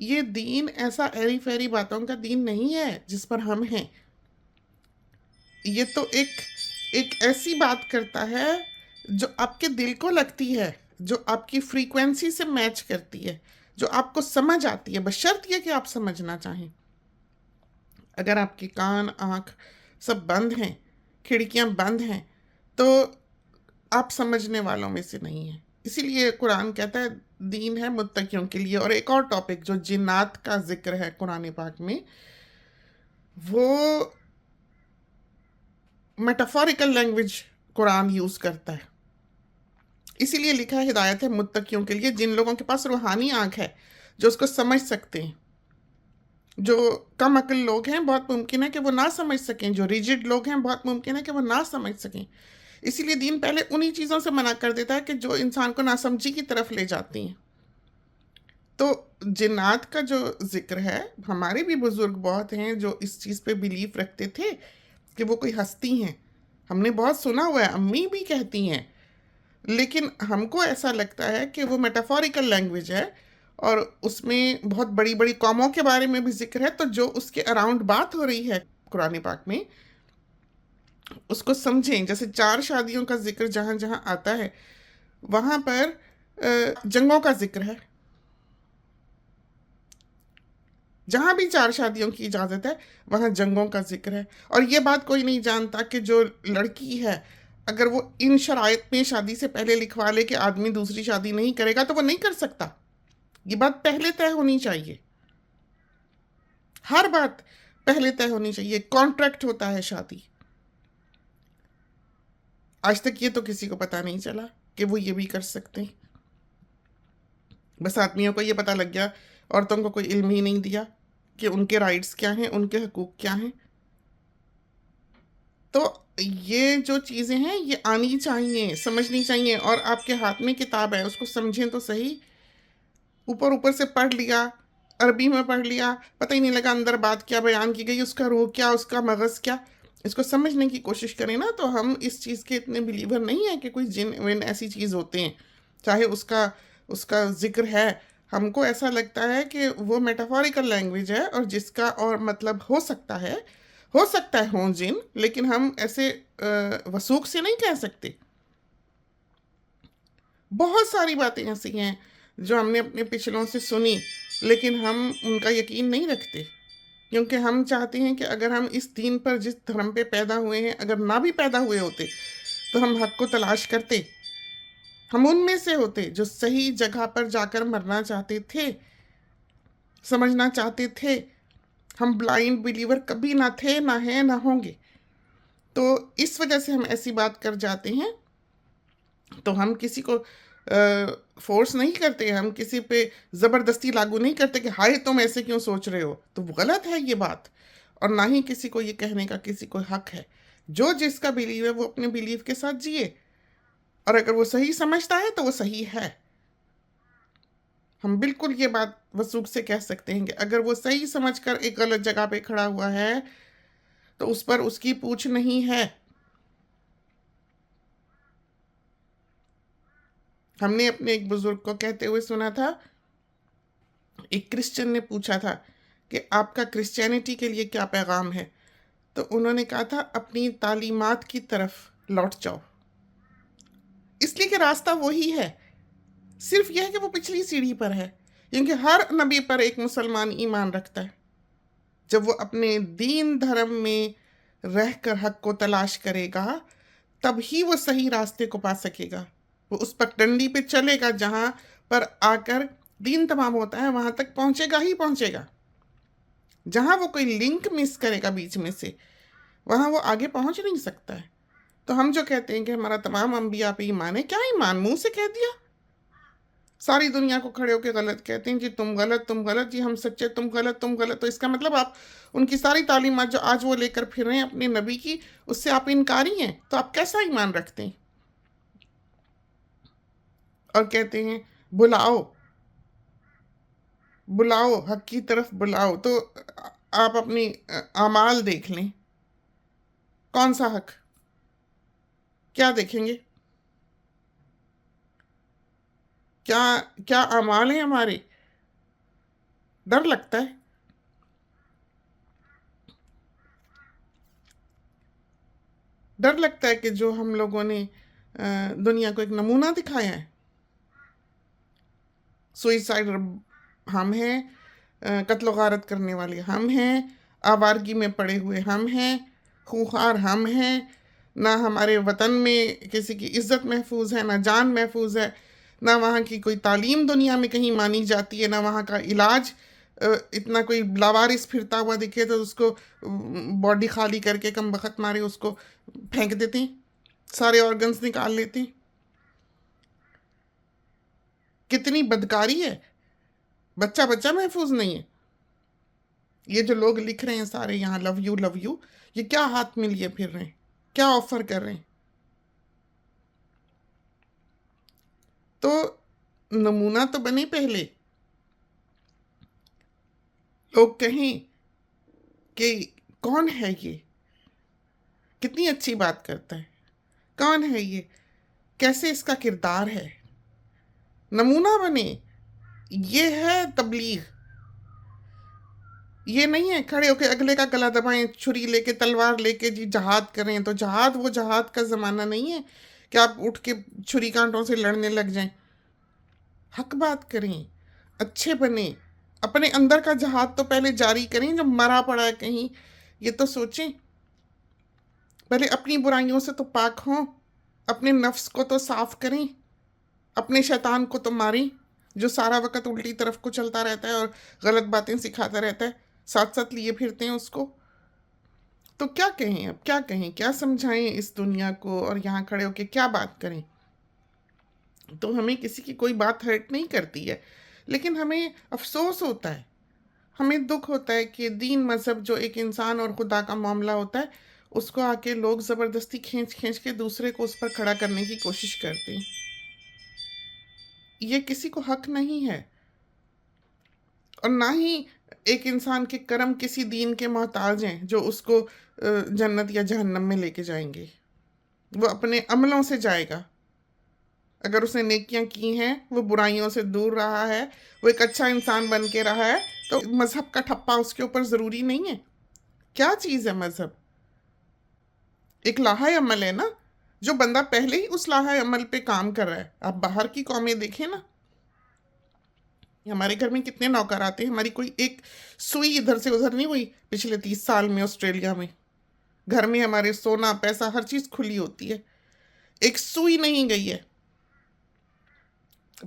یہ دین ایسا ایری فیری باتوں کا دین نہیں ہے جس پر ہم ہیں. یہ تو ایک ایسی بات کرتا ہے جو آپ کے دل کو لگتی ہے، جو آپ کی فریکوینسی سے میچ کرتی ہے، جو آپ کو سمجھ آتی ہے، بشرط یہ کہ آپ سمجھنا چاہیں. اگر آپ کے کان، آنکھ سب بند ہیں، کھڑکیاں بند ہیں، تو آپ سمجھنے والوں میں سے نہیں ہیں. اسی لیے قرآن کہتا ہے دین ہے متقیوں کے لیے. اور ایک اور ٹاپک جو جنات کا ذکر ہے قرآن پاک میں، وہ میٹافوریکل لینگویج قرآن یوز کرتا ہے. اسی لیے لکھا ہے ہدایت ہے متقیوں کے لیے، جن لوگوں کے پاس روحانی آنکھ ہے، جو اس کو سمجھ سکتے ہیں. جو کم عقل لوگ ہیں بہت ممکن ہے کہ وہ نہ سمجھ سکیں، جو ریجڈ لوگ ہیں بہت ممکن ہے کہ وہ نہ سمجھ سکیں. اسی لیے دین پہلے انہی چیزوں سے منع کر دیتا ہے کہ جو انسان کو ناسمجھی کی طرف لے جاتی ہیں. تو جنات کا جو ذکر ہے، ہمارے بھی بزرگ بہت ہیں جو اس چیز پہ بیلیف رکھتے تھے کہ وہ کوئی ہستی ہیں. ہم نے بہت سنا ہوا ہے، امی بھی کہتی ہیں، لیکن ہم کو ایسا لگتا ہے کہ وہ میٹافوریکل لینگویج ہے، اور اس میں بہت بڑی بڑی قوموں کے بارے میں بھی ذکر ہے. تو جو اس کے اراؤنڈ بات ہو رہی ہے قرآن پاک میں، اس کو سمجھیں. جیسے 4 شادیوں کا ذکر جہاں جہاں آتا ہے، وہاں پر جنگوں کا ذکر ہے. جہاں بھی 4 شادیوں کی اجازت ہے وہاں جنگوں کا ذکر ہے. اور یہ بات کوئی نہیں جانتا کہ جو لڑکی ہے، اگر وہ ان شرائط میں شادی سے پہلے لکھوا لے کہ آدمی دوسری شادی نہیں کرے گا تو وہ نہیں کر سکتا. یہ بات پہلے طے ہونی چاہیے. ہر بات پہلے طے ہونی چاہیے. کانٹریکٹ ہوتا ہے شادی. آج تک یہ تو کسی کو پتا نہیں چلا کہ وہ یہ بھی کر سکتے ہیں. بس آدمیوں کو یہ پتا لگ گیا، عورتوں کو کوئی علم ہی نہیں دیا کہ ان کے رائٹس کیا ہیں، ان کے حقوق کیا ہیں. تو یہ جو چیزیں ہیں یہ آنی چاہیے، سمجھنی چاہیے. اور آپ کے ہاتھ میں کتاب ہے، اس کو سمجھیں تو صحیح. اوپر اوپر سے پڑھ لیا، عربی میں پڑھ لیا، پتہ ہی نہیں لگا اندر بات کیا بیان کی گئی، اس کا روح کیا، اس کا مغز کیا. اس کو سمجھنے کی کوشش کریں نا. تو ہم اس چیز کے اتنے بلیور نہیں ہیں کہ کوئی جن ون ایسی چیز ہوتے ہیں. چاہے اس کا ذکر ہے، ہم کو ایسا لگتا ہے کہ وہ میٹافوریکل لینگویج ہے، اور جس کا اور مطلب ہو سکتا ہے ہوں جن، لیکن ہم ایسے وثوق سے نہیں کہہ سکتے. بہت ساری باتیں ایسی ہیں جو ہم نے اپنے پچھلوں سے سنی، لیکن ہم ان کا یقین نہیں رکھتے، کیونکہ ہم چاہتے ہیں کہ اگر ہم اس دین پر جس دھرم پہ پیدا ہوئے ہیں، اگر نہ بھی پیدا ہوئے ہوتے تو ہم حق کو تلاش کرتے. ہم ان میں سے ہوتے جو صحیح جگہ پر جا کر مرنا چاہتے تھے، سمجھنا چاہتے تھے. ہم بلائنڈ بلیور کبھی نہ تھے، نہ ہیں، نہ ہوں گے. تو اس وجہ سے ہم ایسی بات کر جاتے ہیں. تو ہم کسی کو فورس نہیں کرتے، ہم کسی پہ زبردستی لاگو نہیں کرتے کہ ہائے تم ایسے کیوں سوچ رہے ہو. تو غلط ہے یہ بات، اور نہ ہی کسی کو یہ کہنے کا کسی کو حق ہے. جو جس کا بلیو ہے وہ اپنے بلیو کے ساتھ جیے، اور اگر وہ صحیح سمجھتا ہے تو وہ صحیح ہے. ہم بالکل یہ بات وثوق سے کہہ سکتے ہیں کہ اگر وہ صحیح سمجھ کر ایک غلط جگہ پہ کھڑا ہوا ہے تو اس پر اس کی پوچھ نہیں ہے. ہم نے اپنے ایک بزرگ کو کہتے ہوئے سنا تھا، ایک کرسچن نے پوچھا تھا کہ آپ کا کرسچینٹی کے لیے کیا پیغام ہے. تو انہوں نے کہا تھا اپنی تعلیمات کی طرف لوٹ جاؤ. اس لیے کہ راستہ وہی ہے، صرف یہ ہے کہ وہ پچھلی سیڑھی پر ہے. کیونکہ ہر نبی پر ایک مسلمان ایمان رکھتا ہے. جب وہ اپنے دین دھرم میں رہ کر حق کو تلاش کرے گا، تب ہی وہ صحیح راستے کو پا سکے گا. وہ اس پگڈنڈی پہ چلے گا جہاں پر آ کر دین تمام ہوتا ہے، وہاں تک پہنچے گا ہی پہنچے گا. جہاں وہ کوئی لنک مس کرے گا بیچ میں سے، وہاں وہ آگے پہنچ نہیں سکتا ہے. تو ہم جو کہتے ہیں کہ ہمارا تمام انبیاء پہ ایمان ہے، کیا ایمان منہ سے کہہ دیا؟ ساری دنیا کو کھڑے ہو کے غلط کہتے ہیں، جی تم غلط، تم غلط، جی ہم سچے، تم غلط، تم غلط. تو اس کا مطلب آپ ان کی ساری تعلیمات جو آج وہ لے کر پھر رہے ہیں اپنے نبی کی، اس سے آپ انکاری ہیں. تو آپ کیسا ایمان رکھتے ہیں؟ اور کہتے ہیں بلاؤ بلاؤ، حق کی طرف بلاؤ. تو آپ اپنی اعمال دیکھ لیں. کون سا حق؟ کیا دیکھیں گے؟ کیا اعمال ہیں ہمارے؟ ڈر لگتا ہے. ڈر لگتا ہے کہ جو ہم لوگوں نے دنیا کو ایک نمونہ دکھایا ہے. سوئسائڈ ہم ہیں، قتل و غارت کرنے والے ہم ہیں، آوارگی میں پڑے ہوئے ہم ہیں، خونخوار ہم ہیں، نہ ہمارے وطن میں کسی کی عزت محفوظ ہے، نہ جان محفوظ ہے، نہ وہاں کی کوئی تعلیم دنیا میں کہیں مانی جاتی ہے، نہ وہاں کا علاج. اتنا کوئی لاوارث پھرتا ہوا دکھے تو اس کو باڈی خالی کر کے کم بخت مارے اس کو پھینک دیتے ہیں، سارے آرگنز نکال لیتے ہیں. کتنی بدکاری ہے. بچہ بچہ محفوظ نہیں ہے. یہ جو لوگ لکھ رہے ہیں سارے یہاں لو یو، یہ کیا ہاتھ میں لیے پھر رہے ہیں، کیا آفر کر رہے ہیں؟ تو نمونہ تو بنے پہلے. لوگ کہیں کہ کون ہے یہ، کتنی اچھی بات کرتا ہے، کون ہے یہ، کیسے اس کا کردار ہے. نمونہ بنے. یہ ہے تبلیغ. یہ نہیں ہے کھڑے ہو کے اگلے کا گلا دبائیں، چھری لے کے تلوار لے کے جی جہاد کریں. تو جہاد وہ جہاد کا زمانہ نہیں ہے کہ آپ اٹھ کے چھری کانٹوں سے لڑنے لگ جائیں. حق بات کریں، اچھے بنیں، اپنے اندر کا جہاد تو پہلے جاری کریں. جو مرا پڑا ہے کہیں یہ تو سوچیں. پہلے اپنی برائیوں سے تو پاک ہوں، اپنے نفس کو تو صاف کریں، اپنے شیطان کو تو ماریں جو سارا وقت الٹی طرف کو چلتا رہتا ہے اور غلط باتیں سکھاتا رہتا ہے، ساتھ ساتھ لیے پھرتے ہیں اس کو. تو کیا کہیں، اب کیا کہیں، کیا سمجھائیں اس دنیا کو، اور یہاں کھڑے ہو کے کیا بات کریں. تو ہمیں کسی کی کوئی بات ہرٹ نہیں کرتی ہے، لیکن ہمیں افسوس ہوتا ہے، ہمیں دکھ ہوتا ہے کہ دین مذہب جو ایک انسان اور خدا کا معاملہ ہوتا ہے، اس کو آ کے لوگ زبردستی کھینچ کھینچ کے دوسرے کو اس پر کھڑا کرنے کی کوشش کرتے ہیں. یہ کسی کو حق نہیں ہے، اور نہ ہی ایک انسان کے کرم کسی دین کے محتاج ہیں جو اس کو جنت یا جہنم میں لے کے جائیں گے. وہ اپنے عملوں سے جائے گا. اگر اس نے نیکیاں کی ہیں، وہ برائیوں سے دور رہا ہے، وہ ایک اچھا انسان بن کے رہا ہے، تو مذہب کا ٹھپا اس کے اوپر ضروری نہیں ہے. کیا چیز ہے مذہب؟ ایک لاحہ عمل ہے نا، جو بندہ پہلے ہی اس لاحہ عمل پہ کام کر رہا ہے. آپ باہر کی قومیں دیکھیں نا، ہمارے گھر میں کتنے نوکر آتے ہیں، ہماری کوئی ایک سوئی ادھر سے ادھر نہیں ہوئی پچھلے 30 سال میں. آسٹریلیا میں گھر میں ہمارے سونا پیسہ ہر چیز کھلی ہوتی ہے، ایک سوئی نہیں گئی ہے.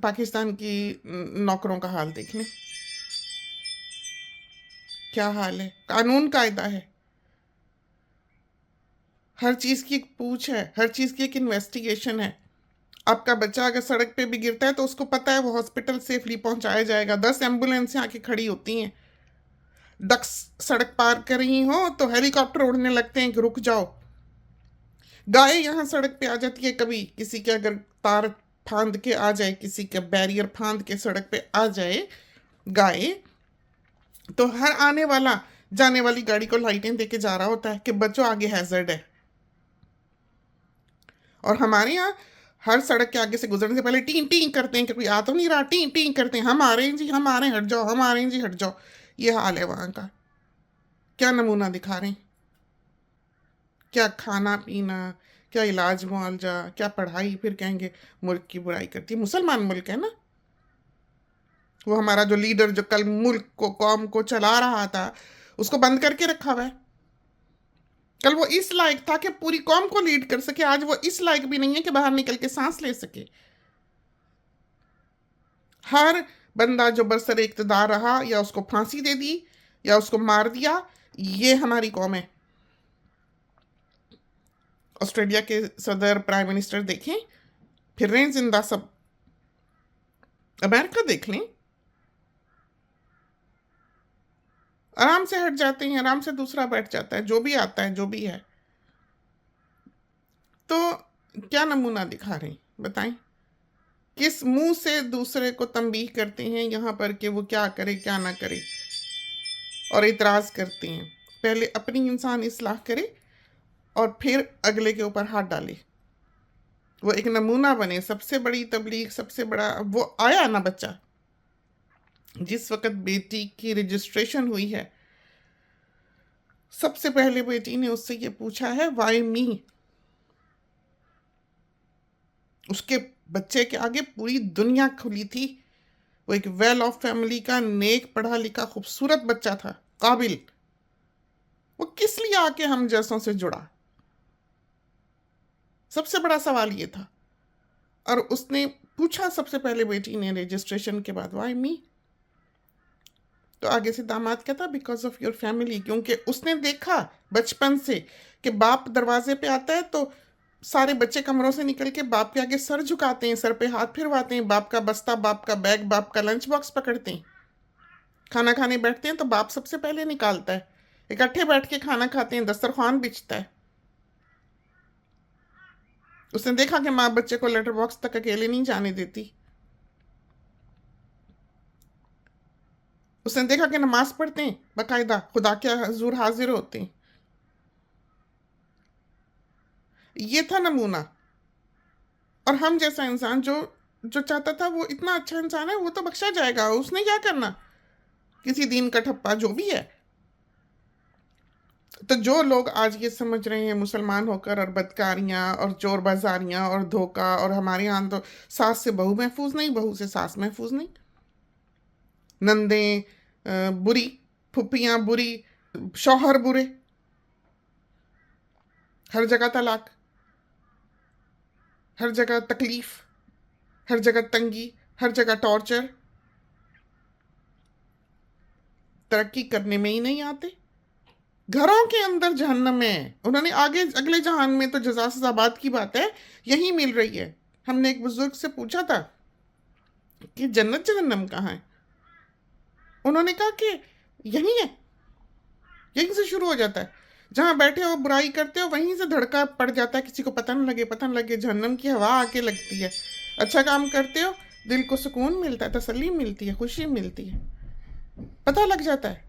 پاکستان کی نوکروں کا حال دیکھ لیں، کیا حال ہے. قانون قاعدہ ہے، ہر چیز کی ایک پوچھ ہے، ہر چیز کی ایک انویسٹیگیشن ہے. آپ کا بچہ اگر سڑک پہ بھی گرتا ہے تو اس کو پتہ ہے وہ ہاسپٹل سیفلی پہنچایا جائے گا. 10 ایمبولینسیں آ کے کھڑی ہوتی ہیں. ڈکس سڑک پار کر رہی ہوں تو ہیلی کاپٹر اڑنے لگتے ہیں کہ رک جاؤ. گائے یہاں سڑک پہ آ جاتی ہے، کبھی کسی کے اگر تار پھاند کے آ جائے، کسی کا بیریئر پھاند کے سڑک پہ آ جائے گائے، تو ہر آنے والا جانے والی گاڑی کو لائٹیں دے کے جا رہا ہوتا ہے کہ بچوں آگے ہیزرڈ ہے. اور ہمارے یہاں ہر سڑک کے آگے سے گزرنے سے پہلے ٹین ٹین کرتے ہیں کہ کوئی آ تو نہیں رہا، ٹین ٹین کرتے ہیں، ہم آ رہے ہیں جی، ہم آ رہے ہیں، ہٹ جاؤ، ہم آ رہے ہیں جی، ہٹ جاؤ. یہ حال ہے وہاں کا. کیا نمونہ دکھا رہے ہیں؟ کیا کھانا پینا، کیا علاج معالجہ، کیا پڑھائی. پھر کہیں گے ملک کی برائی کرتی. مسلمان ملک ہے نا وہ. ہمارا جو لیڈر جو کل ملک کو قوم کو چلا رہا تھا، اس کو بند کر کے رکھا ہوا ہے. کل وہ اس لائق تھا کہ پوری قوم کو لیڈ کر سکے، آج وہ اس لائق بھی نہیں ہے کہ باہر نکل کے سانس لے سکے. ہر بندہ جو برسر اقتدار رہا، یا اس کو پھانسی دے دی یا اس کو مار دیا. یہ ہماری قوم ہے. آسٹریلیا کے صدر، پرائم منسٹر دیکھیں، پھر رہے ہیں زندہ سب. امریکہ دیکھ لیں، آرام سے ہٹ جاتے ہیں، آرام سے دوسرا بیٹھ جاتا ہے، جو بھی آتا ہے جو بھی ہے. تو کیا نمونہ دکھا رہے ہیں بتائیں؟ کس منہ سے دوسرے کو تنبیہ کرتے ہیں یہاں پر کہ وہ کیا کرے کیا نہ کرے، اور اعتراض کرتے ہیں. پہلے اپنی انسان اصلاح کرے اور پھر اگلے کے اوپر ہاتھ ڈالے. وہ ایک نمونہ بنے. سب سے بڑی تبلیغ، سب سے بڑا وہ آیا نا بچہ، جس وقت بیٹی کی رجسٹریشن ہوئی ہے سب سے پہلے بیٹی نے اس سے یہ پوچھا ہے وائی می. اس کے بچے کے آگے پوری دنیا کھلی تھی. وہ ایک ویل آف فیملی کا نیک پڑھا لکھا خوبصورت بچہ تھا, قابل. وہ کس لیے آ کے ہم جیسوں سے جڑا؟ سب سے بڑا سوال یہ تھا. اور اس نے پوچھا سب سے پہلے بیٹی نے رجسٹریشن کے بعد وائی می. تو آگے سے داماد کہتا بیکاز آف یور فیملی, کیونکہ اس نے دیکھا بچپن سے کہ باپ دروازے پہ آتا ہے تو سارے بچے کمروں سے نکل کے باپ کے آگے سر جھکاتے ہیں, سر پہ ہاتھ پھرواتے ہیں, باپ کا بستہ, باپ کا بیگ, باپ کا لنچ باکس پکڑتے ہیں. کھانا کھانے بیٹھتے ہیں تو باپ سب سے پہلے نکالتا ہے, اکٹھے بیٹھ کے کھانا کھاتے ہیں, دسترخوان بچھتا ہے. اس نے دیکھا کہ ماں بچے کو لیٹر باکس تک اکیلے نہیں جانے دیتی. اس نے دیکھا کہ نماز پڑھتے ہیں باقاعدہ, خدا کے حضور حاضر ہوتے ہیں. یہ تھا نمونہ. اور ہم جیسا انسان جو چاہتا تھا وہ اتنا اچھا انسان ہے, وہ تو بخشا جائے گا, اس نے کیا کرنا, کسی دین کا ٹھپا جو بھی ہے. تو جو لوگ آج یہ سمجھ رہے ہیں مسلمان ہو کر اور بدکاریاں اور چور بازاریاں اور دھوکہ, اور ہمارے یہاں تو ساس سے بہو محفوظ نہیں, بہو سے ساس محفوظ نہیں, نندیں بری, پھپھیاں بری, شوہر برے, ہر جگہ طلاق, ہر جگہ تکلیف, ہر جگہ تنگی, ہر جگہ ٹارچر, ترقی کرنے میں ہی نہیں آتے. گھروں کے اندر جہنم ہے. انہوں نے آگے اگلے جہان میں تو جزا سزا بات کی بات ہے, یہی مل رہی ہے. ہم نے ایک بزرگ سے پوچھا تھا کہ جنت جہنم کہاں ہے. انہوں نے کہا کہ یہی ہے, یہیں سے شروع ہو جاتا ہے. جہاں بیٹھے ہو برائی کرتے ہو وہیں سے دھڑکا پڑ جاتا ہے, کسی کو پتہ نہ لگے, جہنم کی ہوا آ کے لگتی ہے. اچھا کام کرتے ہو دل کو سکون ملتا ہے, تسلی ملتی ہے, خوشی ملتی ہے, پتہ لگ جاتا ہے.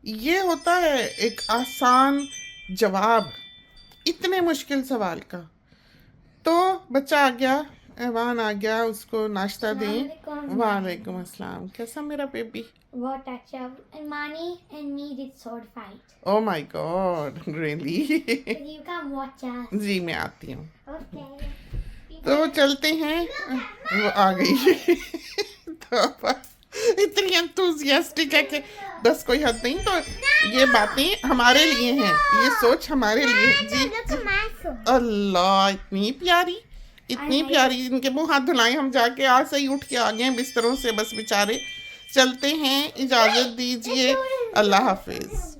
یہ ہوتا ہے ایک آسان جواب اتنے مشکل سوال کا. تو بچہ آ گیا, ایوان آ گیا, اس کو ناشتہ دیں. وعلیکم السلام. کیسا میرا baby? What actually? And Mani and me did sword fight. Oh my God, really? But you come watch us. جی میں آتی ہوں. Okay. تو چلتے ہیں. وہ آ گئی. اتنی انتھوزیاسٹک ہے کہ بس کوئی حد نہیں. تو یہ باتیں ہمارے لیے ہیں, یہ سوچ ہمارے لیے. جی اللہ, اتنی پیاری, اتنی پیاری. ان کے منہ ہاتھ دھلائیں ہم جا کے, آج سے ہی اٹھ کے آ گئے ہیں بستروں سے بس بیچارے. چلتے ہیں, اجازت دیجیے, اللہ حافظ.